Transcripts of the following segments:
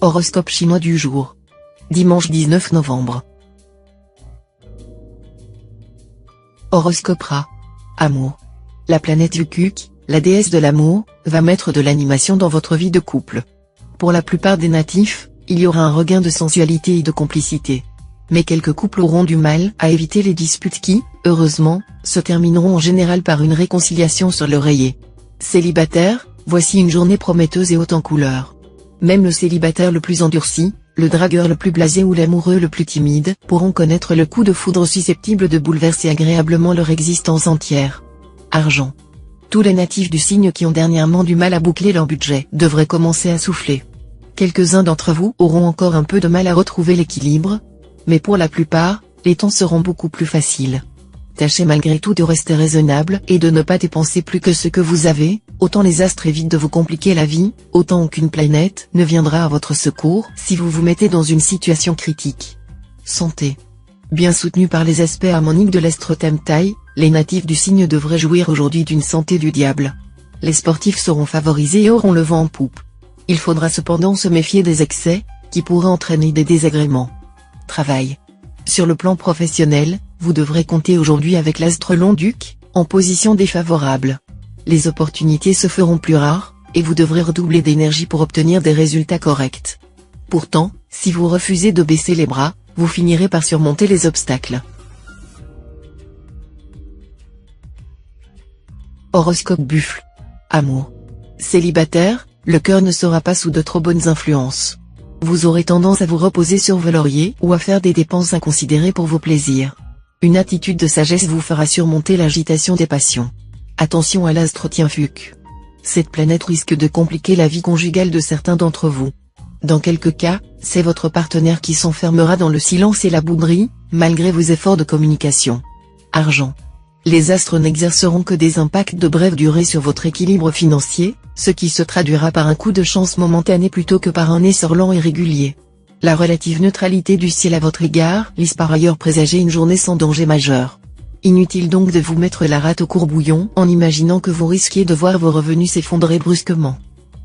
Horoscope chinois du jour. Dimanche 19 novembre. Horoscope Ra. Amour. La planète Yukuk, la déesse de l'amour, va mettre de l'animation dans votre vie de couple. Pour la plupart des natifs, il y aura un regain de sensualité et de complicité. Mais quelques couples auront du mal à éviter les disputes qui, heureusement, se termineront en général par une réconciliation sur l'oreiller. Célibataire, voici une journée prometteuse et haute en couleurs. Même le célibataire le plus endurci, le dragueur le plus blasé ou l'amoureux le plus timide, pourront connaître le coup de foudre susceptible de bouleverser agréablement leur existence entière. Argent. Tous les natifs du signe qui ont dernièrement du mal à boucler leur budget devraient commencer à souffler. Quelques-uns d'entre vous auront encore un peu de mal à retrouver l'équilibre, mais pour la plupart, les temps seront beaucoup plus faciles. Tâchez malgré tout de rester raisonnable et de ne pas dépenser plus que ce que vous avez, autant les astres évitent de vous compliquer la vie, autant aucune planète ne viendra à votre secours si vous vous mettez dans une situation critique. Santé. Bien soutenu par les aspects harmoniques de l'astre-thème Taille, les natifs du signe devraient jouir aujourd'hui d'une santé du diable. Les sportifs seront favorisés et auront le vent en poupe. Il faudra cependant se méfier des excès, qui pourraient entraîner des désagréments. Travail. Sur le plan professionnel, vous devrez compter aujourd'hui avec l'astre Long-Duc, en position défavorable. Les opportunités se feront plus rares, et vous devrez redoubler d'énergie pour obtenir des résultats corrects. Pourtant, si vous refusez de baisser les bras, vous finirez par surmonter les obstacles. Horoscope Buffle. Amour. Célibataire, le cœur ne sera pas sous de trop bonnes influences. Vous aurez tendance à vous reposer sur vos lauriers ou à faire des dépenses inconsidérées pour vos plaisirs. Une attitude de sagesse vous fera surmonter l'agitation des passions. Attention à l'astre Tianfuc. Cette planète risque de compliquer la vie conjugale de certains d'entre vous. Dans quelques cas, c'est votre partenaire qui s'enfermera dans le silence et la bouderie, malgré vos efforts de communication. Argent. Les astres n'exerceront que des impacts de brève durée sur votre équilibre financier, ce qui se traduira par un coup de chance momentané plutôt que par un essor lent et régulier. La relative neutralité du ciel à votre égard laisse par ailleurs présager une journée sans danger majeur. Inutile donc de vous mettre la rate au courbouillon en imaginant que vous risquiez de voir vos revenus s'effondrer brusquement.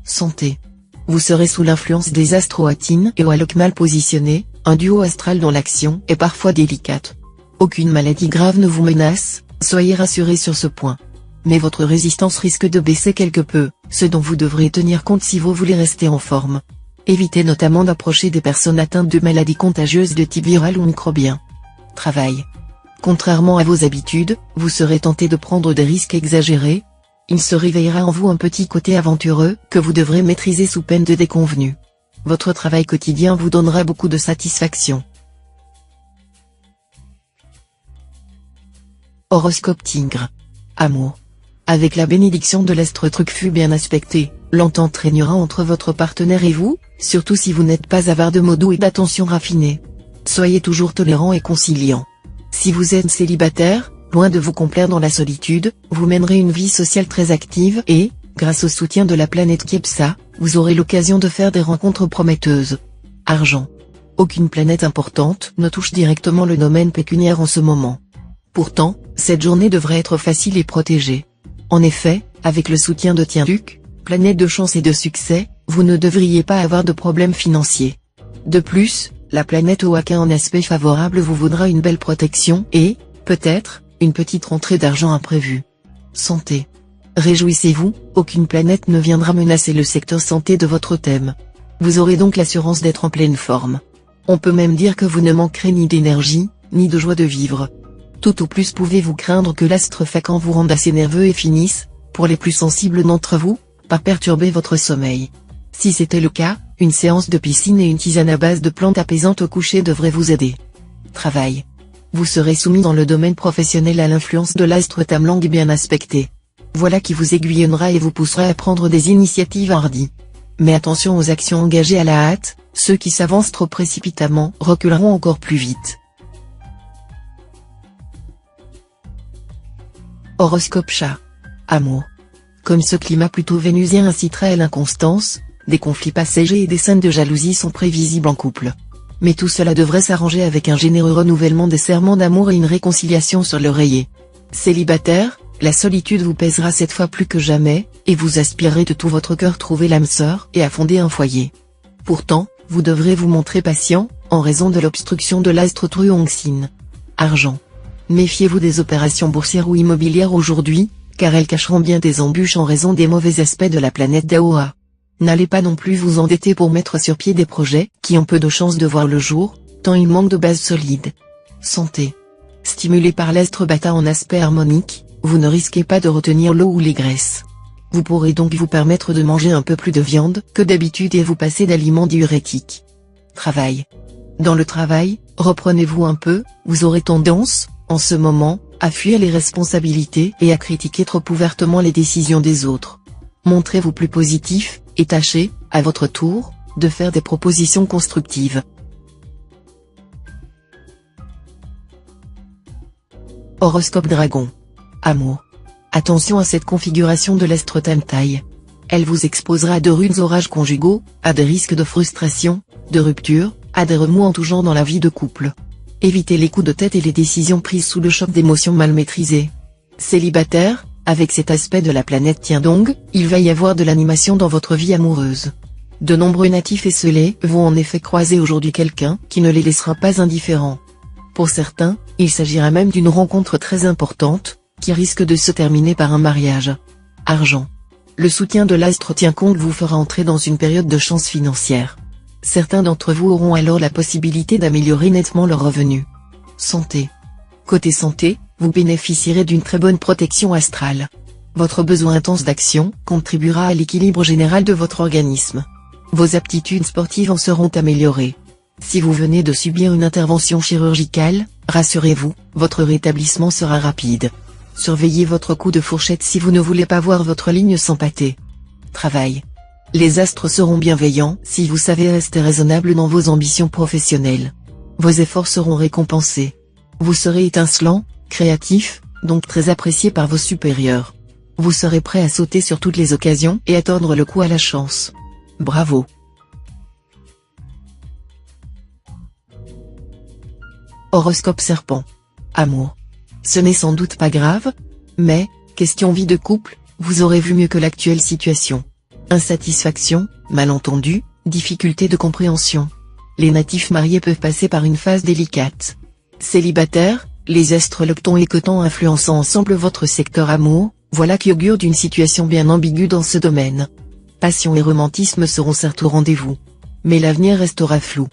Santé. Vous serez sous l'influence des astres Oatine et Oalok mal positionnés, un duo astral dont l'action est parfois délicate. Aucune maladie grave ne vous menace, soyez rassurés sur ce point. Mais votre résistance risque de baisser quelque peu, ce dont vous devrez tenir compte si vous voulez rester en forme. Évitez notamment d'approcher des personnes atteintes de maladies contagieuses de type viral ou microbien. Travail. Contrairement à vos habitudes, vous serez tenté de prendre des risques exagérés. Il se réveillera en vous un petit côté aventureux, que vous devrez maîtriser sous peine de déconvenue. Votre travail quotidien vous donnera beaucoup de satisfaction. Horoscope Tigre. Amour. Avec la bénédiction de l'astre Trucfu bien aspecté, l'entente régnera entre votre partenaire et vous, surtout si vous n'êtes pas avare de mots doux et d'attention raffinée. Soyez toujours tolérant et conciliant. Si vous êtes célibataire, loin de vous complaire dans la solitude, vous mènerez une vie sociale très active et, grâce au soutien de la planète Kepsa, vous aurez l'occasion de faire des rencontres prometteuses. Argent. Aucune planète importante ne touche directement le domaine pécuniaire en ce moment. Pourtant, cette journée devrait être facile et protégée. En effet, avec le soutien de Tianfuc, planète de chance et de succès, vous ne devriez pas avoir de problèmes financiers. De plus, la planète Oakin en aspect favorable vous vaudra une belle protection et, peut-être, une petite rentrée d'argent imprévue. Santé. Réjouissez-vous, aucune planète ne viendra menacer le secteur santé de votre thème. Vous aurez donc l'assurance d'être en pleine forme. On peut même dire que vous ne manquerez ni d'énergie, ni de joie de vivre. Tout au plus pouvez-vous craindre que l'astre Fakan vous rende assez nerveux et finisse, pour les plus sensibles d'entre vous, par perturber votre sommeil. Si c'était le cas, une séance de piscine et une tisane à base de plantes apaisantes au coucher devraient vous aider. Travail. Vous serez soumis dans le domaine professionnel à l'influence de l'astre Tamlang bien aspecté. Voilà qui vous aiguillonnera et vous poussera à prendre des initiatives hardies. Mais attention aux actions engagées à la hâte, ceux qui s'avancent trop précipitamment reculeront encore plus vite. Horoscope Chat. Amour. Comme ce climat plutôt vénusien inciterait à l'inconstance, des conflits passagers et des scènes de jalousie sont prévisibles en couple. Mais tout cela devrait s'arranger avec un généreux renouvellement des serments d'amour et une réconciliation sur l'oreiller. Célibataire, la solitude vous pèsera cette fois plus que jamais, et vous aspirerez de tout votre cœur trouver l'âme sœur et à fonder un foyer. Pourtant, vous devrez vous montrer patient, en raison de l'obstruction de l'astre Truongsin. Argent. Méfiez-vous des opérations boursières ou immobilières aujourd'hui, car elles cacheront bien des embûches en raison des mauvais aspects de la planète d'Aoa. N'allez pas non plus vous endetter pour mettre sur pied des projets qui ont peu de chances de voir le jour, tant il manque de bases solides. Santé. Stimulé par l'astre Bata en aspect harmonique, vous ne risquez pas de retenir l'eau ou les graisses. Vous pourrez donc vous permettre de manger un peu plus de viande que d'habitude et vous passer d'aliments diurétiques. Travail. Dans le travail, reprenez-vous un peu, vous aurez tendance, en ce moment, à fuir les responsabilités et à critiquer trop ouvertement les décisions des autres. Montrez-vous plus positif, et tâchez, à votre tour, de faire des propositions constructives. Horoscope Dragon. Amour. Attention à cette configuration de l'astre Tamtai. Elle vous exposera à de rudes orages conjugaux, à des risques de frustration, de rupture, à des remous en tout genre dans la vie de couple. Évitez les coups de tête et les décisions prises sous le choc d'émotions mal maîtrisées. Célibataire, avec cet aspect de la planète Tiandong, il va y avoir de l'animation dans votre vie amoureuse. De nombreux natifs esselés vont en effet croiser aujourd'hui quelqu'un qui ne les laissera pas indifférents. Pour certains, il s'agira même d'une rencontre très importante, qui risque de se terminer par un mariage. Argent. Le soutien de l'astre Tiankong vous fera entrer dans une période de chance financière. Certains d'entre vous auront alors la possibilité d'améliorer nettement leurs revenus. Santé. Côté santé, vous bénéficierez d'une très bonne protection astrale. Votre besoin intense d'action contribuera à l'équilibre général de votre organisme. Vos aptitudes sportives en seront améliorées. Si vous venez de subir une intervention chirurgicale, rassurez-vous, votre rétablissement sera rapide. Surveillez votre coup de fourchette si vous ne voulez pas voir votre ligne s'empâter. Travail. Les astres seront bienveillants si vous savez rester raisonnable dans vos ambitions professionnelles. Vos efforts seront récompensés. Vous serez étincelant, créatif, donc très apprécié par vos supérieurs. Vous serez prêt à sauter sur toutes les occasions et à tordre le cou à la chance. Bravo. Horoscope Serpent. Amour. Ce n'est sans doute pas grave, mais, question vie de couple, vous aurez vu mieux que l'actuelle situation. Insatisfaction, malentendus, difficultés de compréhension. Les natifs mariés peuvent passer par une phase délicate. Célibataire, les astres Locton et Coton influençant ensemble votre secteur amour, voilà qui augure d'une situation bien ambiguë dans ce domaine. Passion et romantisme seront certes au rendez-vous. Mais l'avenir restera flou.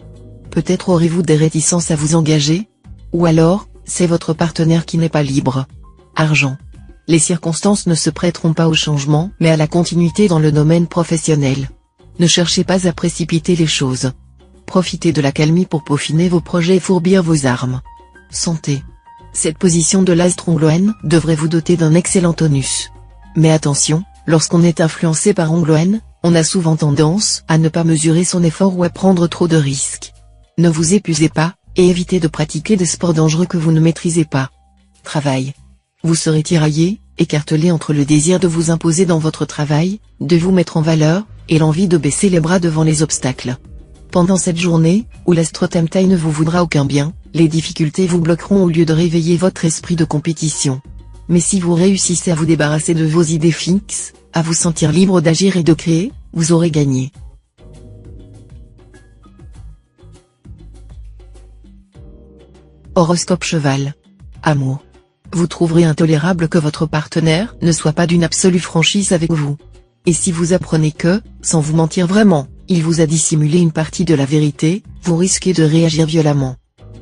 Peut-être aurez-vous des réticences à vous engager? Ou alors, c'est votre partenaire qui n'est pas libre. Argent. Les circonstances ne se prêteront pas au changement mais à la continuité dans le domaine professionnel. Ne cherchez pas à précipiter les choses. Profitez de l'accalmie pour peaufiner vos projets et fourbir vos armes. Santé. Cette position de l'astre Ongloen devrait vous doter d'un excellent tonus. Mais attention, lorsqu'on est influencé par Ongloen, on a souvent tendance à ne pas mesurer son effort ou à prendre trop de risques. Ne vous épuisez pas, et évitez de pratiquer des sports dangereux que vous ne maîtrisez pas. Travail. Vous serez tiraillé, écartelé entre le désir de vous imposer dans votre travail, de vous mettre en valeur, et l'envie de baisser les bras devant les obstacles. Pendant cette journée, où l'astre Tamtai ne vous voudra aucun bien, les difficultés vous bloqueront au lieu de réveiller votre esprit de compétition. Mais si vous réussissez à vous débarrasser de vos idées fixes, à vous sentir libre d'agir et de créer, vous aurez gagné. Horoscope Cheval. Amour. Vous trouverez intolérable que votre partenaire ne soit pas d'une absolue franchise avec vous. Et si vous apprenez que, sans vous mentir vraiment, il vous a dissimulé une partie de la vérité, vous risquez de réagir violemment.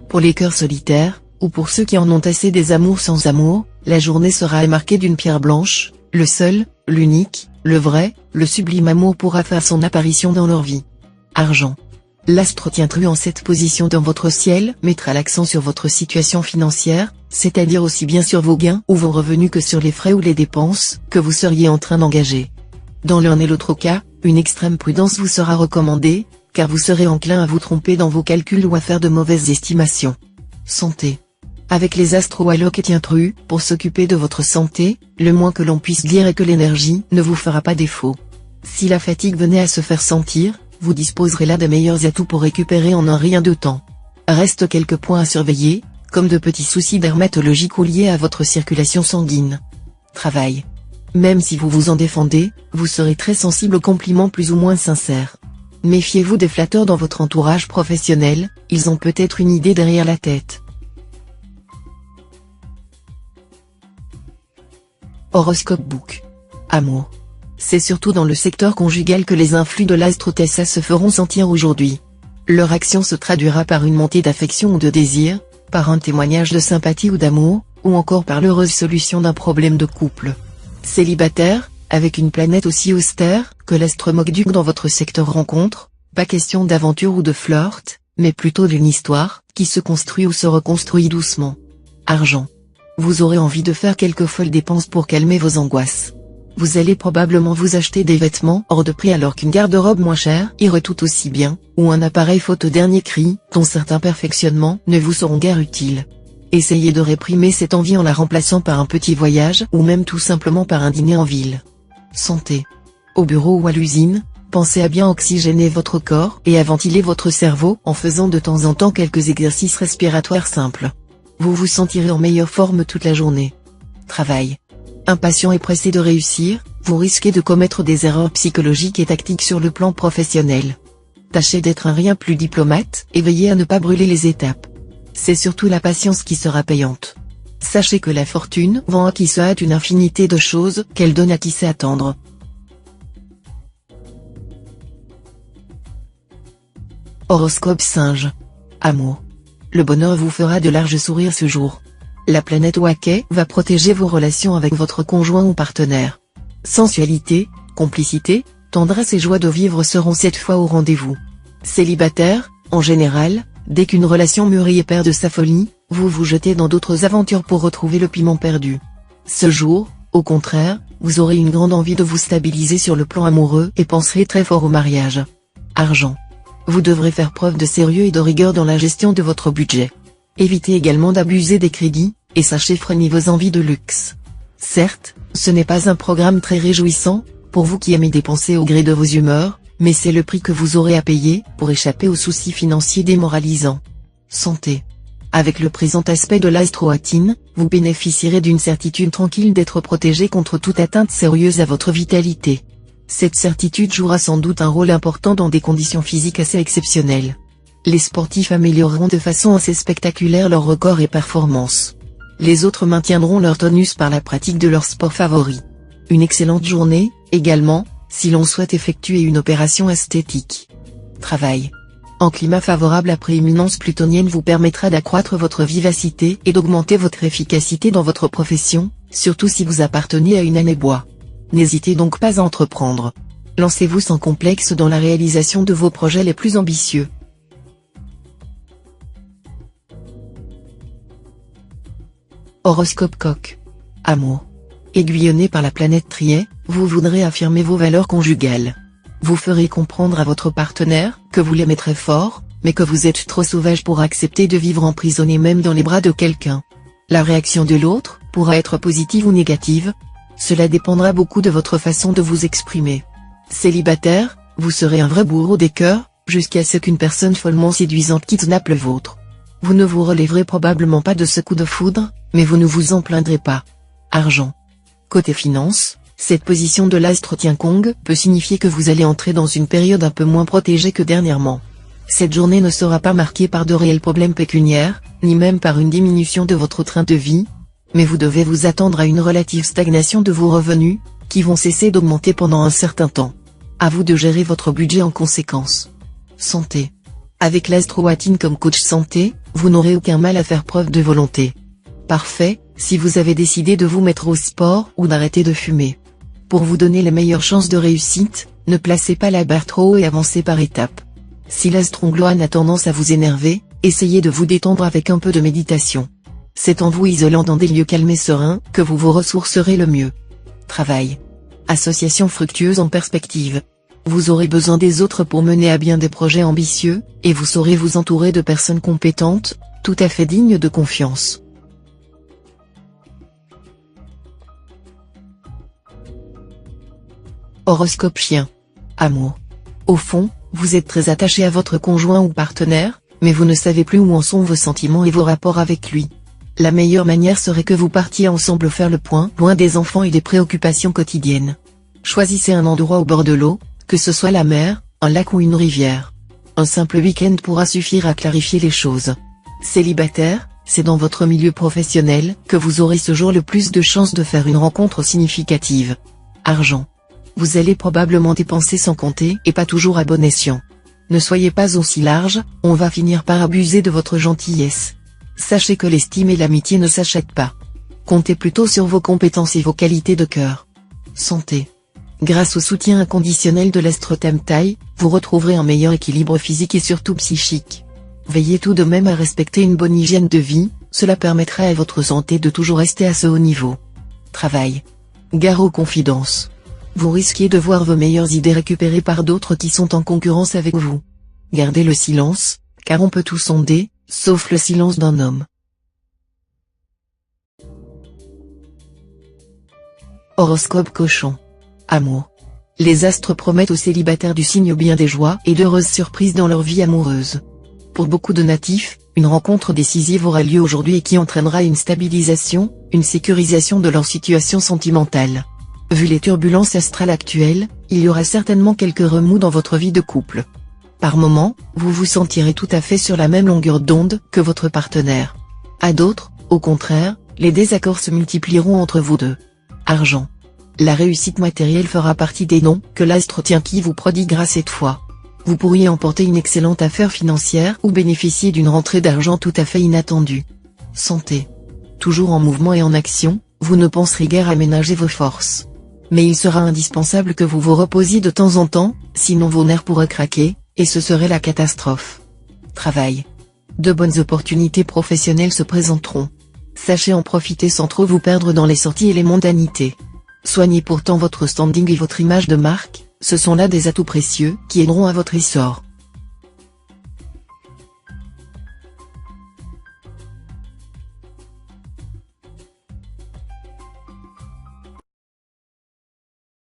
Pour les cœurs solitaires, ou pour ceux qui en ont assez des amours sans amour, la journée sera marquée d'une pierre blanche, le seul, l'unique, le vrai, le sublime amour pourra faire son apparition dans leur vie. Argent. L'astre Tiantru en cette position dans votre ciel mettra l'accent sur votre situation financière, c'est-à-dire aussi bien sur vos gains ou vos revenus que sur les frais ou les dépenses que vous seriez en train d'engager. Dans l'un et l'autre cas, une extrême prudence vous sera recommandée, car vous serez enclin à vous tromper dans vos calculs ou à faire de mauvaises estimations. Santé. Avec les astres Wallock et Tiantru, pour s'occuper de votre santé, le moins que l'on puisse dire est que l'énergie ne vous fera pas défaut. Si la fatigue venait à se faire sentir, vous disposerez là des meilleurs atouts pour récupérer en un rien de temps. Reste quelques points à surveiller, comme de petits soucis dermatologiques ou liés à votre circulation sanguine. Travail. Même si vous vous en défendez, vous serez très sensible aux compliments plus ou moins sincères. Méfiez-vous des flatteurs dans votre entourage professionnel, ils ont peut-être une idée derrière la tête. Horoscope Book. Amour. C'est surtout dans le secteur conjugal que les influx de l'astre Tessa se feront sentir aujourd'hui. Leur action se traduira par une montée d'affection ou de désir, par un témoignage de sympathie ou d'amour, ou encore par l'heureuse solution d'un problème de couple. Célibataire, avec une planète aussi austère que l'astre Mokduk dans votre secteur rencontre, pas question d'aventure ou de flirt, mais plutôt d'une histoire qui se construit ou se reconstruit doucement. Argent. Vous aurez envie de faire quelques folles dépenses pour calmer vos angoisses. Vous allez probablement vous acheter des vêtements hors de prix alors qu'une garde-robe moins chère irait tout aussi bien, ou un appareil photo dernier cri, dont certains perfectionnements ne vous seront guère utiles. Essayez de réprimer cette envie en la remplaçant par un petit voyage ou même tout simplement par un dîner en ville. Santé. Au bureau ou à l'usine, pensez à bien oxygéner votre corps et à ventiler votre cerveau en faisant de temps en temps quelques exercices respiratoires simples. Vous vous sentirez en meilleure forme toute la journée. Travail. Impatient et pressé de réussir, vous risquez de commettre des erreurs psychologiques et tactiques sur le plan professionnel. Tâchez d'être un rien plus diplomate et veillez à ne pas brûler les étapes. C'est surtout la patience qui sera payante. Sachez que la fortune vend à qui se hâte une infinité de choses qu'elle donne à qui sait attendre. Horoscope Singe. Amour. Le bonheur vous fera de larges sourires ce jour. La planète Waké va protéger vos relations avec votre conjoint ou partenaire. Sensualité, complicité, tendresse et joie de vivre seront cette fois au rendez-vous. Célibataire, en général, dès qu'une relation mûrit et perd de sa folie, vous vous jetez dans d'autres aventures pour retrouver le piment perdu. Ce jour, au contraire, vous aurez une grande envie de vous stabiliser sur le plan amoureux et penserez très fort au mariage. Argent. Vous devrez faire preuve de sérieux et de rigueur dans la gestion de votre budget. Évitez également d'abuser des crédits, et sachez freiner vos envies de luxe. Certes, ce n'est pas un programme très réjouissant, pour vous qui aimez dépenser au gré de vos humeurs, mais c'est le prix que vous aurez à payer pour échapper aux soucis financiers démoralisants. Santé. Avec le présent aspect de l'astroatine, vous bénéficierez d'une certitude tranquille d'être protégé contre toute atteinte sérieuse à votre vitalité. Cette certitude jouera sans doute un rôle important dans des conditions physiques assez exceptionnelles. Les sportifs amélioreront de façon assez spectaculaire leurs records et performances. Les autres maintiendront leur tonus par la pratique de leur sport favori. Une excellente journée, également, si l'on souhaite effectuer une opération esthétique. Travail. Un climat favorable à prééminence plutonienne vous permettra d'accroître votre vivacité et d'augmenter votre efficacité dans votre profession, surtout si vous appartenez à une année bois. N'hésitez donc pas à entreprendre. Lancez-vous sans complexe dans la réalisation de vos projets les plus ambitieux. Horoscope Coq. Amour. Aiguillonné par la planète Trier, vous voudrez affirmer vos valeurs conjugales. Vous ferez comprendre à votre partenaire que vous l'aimez très fort, mais que vous êtes trop sauvage pour accepter de vivre emprisonné même dans les bras de quelqu'un. La réaction de l'autre pourra être positive ou négative. Cela dépendra beaucoup de votre façon de vous exprimer. Célibataire, vous serez un vrai bourreau des cœurs, jusqu'à ce qu'une personne follement séduisante kidnappe le vôtre. Vous ne vous relèverez probablement pas de ce coup de foudre, mais vous ne vous en plaindrez pas. Argent. Côté finance, cette position de l'astre Tiankong peut signifier que vous allez entrer dans une période un peu moins protégée que dernièrement. Cette journée ne sera pas marquée par de réels problèmes pécuniaires, ni même par une diminution de votre train de vie, mais vous devez vous attendre à une relative stagnation de vos revenus, qui vont cesser d'augmenter pendant un certain temps. À vous de gérer votre budget en conséquence. Santé. Avec l'astroatine comme coach santé, vous n'aurez aucun mal à faire preuve de volonté. Parfait, si vous avez décidé de vous mettre au sport ou d'arrêter de fumer. Pour vous donner les meilleures chances de réussite, ne placez pas la barre trop haut et avancez par étapes. Si l'astrongloine a tendance à vous énerver, essayez de vous détendre avec un peu de méditation. C'est en vous isolant dans des lieux calmes et sereins que vous vous ressourcerez le mieux. Travail. Association fructueuse en perspective. Vous aurez besoin des autres pour mener à bien des projets ambitieux, et vous saurez vous entourer de personnes compétentes, tout à fait dignes de confiance. Horoscope Chien. Amour. Au fond, vous êtes très attaché à votre conjoint ou partenaire, mais vous ne savez plus où en sont vos sentiments et vos rapports avec lui. La meilleure manière serait que vous partiez ensemble faire le point, loin des enfants et des préoccupations quotidiennes. Choisissez un endroit au bord de l'eau, que ce soit la mer, un lac ou une rivière. Un simple week-end pourra suffire à clarifier les choses. Célibataire, c'est dans votre milieu professionnel que vous aurez ce jour le plus de chances de faire une rencontre significative. Argent. Vous allez probablement dépenser sans compter et pas toujours à bon escient. Ne soyez pas aussi large, on va finir par abuser de votre gentillesse. Sachez que l'estime et l'amitié ne s'achètent pas. Comptez plutôt sur vos compétences et vos qualités de cœur. Santé. Grâce au soutien inconditionnel de l'astrothème Taille, vous retrouverez un meilleur équilibre physique et surtout psychique. Veillez tout de même à respecter une bonne hygiène de vie, cela permettra à votre santé de toujours rester à ce haut niveau. Travail. Gare aux confidences. Vous risquez de voir vos meilleures idées récupérées par d'autres qui sont en concurrence avec vous. Gardez le silence, car on peut tout sonder, sauf le silence d'un homme. Horoscope Cochon. Amour. Les astres promettent aux célibataires du signe bien des joies et d'heureuses surprises dans leur vie amoureuse. Pour beaucoup de natifs, une rencontre décisive aura lieu aujourd'hui et qui entraînera une stabilisation, une sécurisation de leur situation sentimentale. Vu les turbulences astrales actuelles, il y aura certainement quelques remous dans votre vie de couple. Par moments, vous vous sentirez tout à fait sur la même longueur d'onde que votre partenaire. À d'autres, au contraire, les désaccords se multiplieront entre vous deux. Argent. La réussite matérielle fera partie des dons que l'astre tient qui vous prodiguera cette fois. Vous pourriez emporter une excellente affaire financière ou bénéficier d'une rentrée d'argent tout à fait inattendue. Santé. Toujours en mouvement et en action, vous ne penserez guère à ménager vos forces. Mais il sera indispensable que vous vous reposiez de temps en temps, sinon vos nerfs pourraient craquer, et ce serait la catastrophe. Travail. De bonnes opportunités professionnelles se présenteront. Sachez en profiter sans trop vous perdre dans les sorties et les mondanités. Soignez pourtant votre standing et votre image de marque, ce sont là des atouts précieux qui aideront à votre essor.